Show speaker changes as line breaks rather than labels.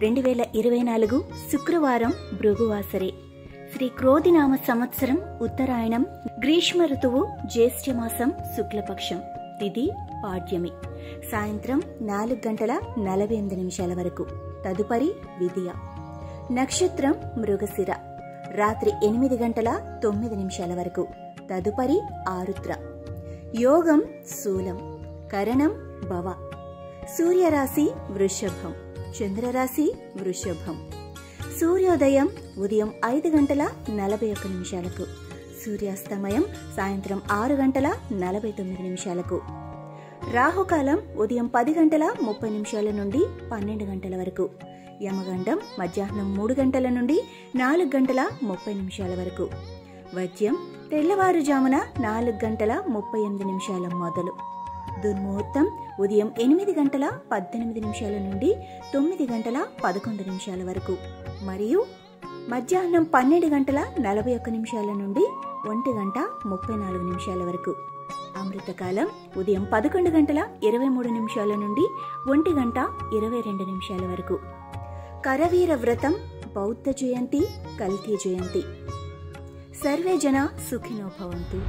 2024 శుక్రవారం భృగువాసరే. శ్రీ క్రోధినామ సంవత్సరం ఉత్తరాయణం, గ్రీష్మ ఋతువు జ్యేష్ఠమాసం శుక్లపక్షం, తిథి పాడ్యమి. సాయంత్రం 4:48 వరకు. తదుపరి విదియ. నక్షత్రం మృగశిర. రాత్రి 8:09 వరకు. తదుపరి ఆరుద్ర. యోగం శూలం. కరణం భవ. సూర్యరాశి వృషభం. చంద్రరాశి వృషభం. సూర్యోదయం ఉదయం 5:41. సూర్యాస్తమయం సాయంత్రం 6:49. రాహుకాలం ఉదయం 10:30 నుండి 12 వరకు. యమగండం మధ్యాహ్నం 3 నుండి 4:30 వరకు. వద్యం తెల్లవారుజామున 4:38 మొదలు. దుర్ముహూర్తం ఉదయం 8:18 నుండి 9:11 వరకు మరియు మధ్యాహ్నం 12:41 నుండి 1:34 వరకు. అమృతకాలం ఉదయం 11:23 నుండి 1:22 వరకు. కరవీర వ్రతం, బౌద్ధ జయంతి, కల్కి జయంతి. సర్వే జన సుఖినో భవంతు.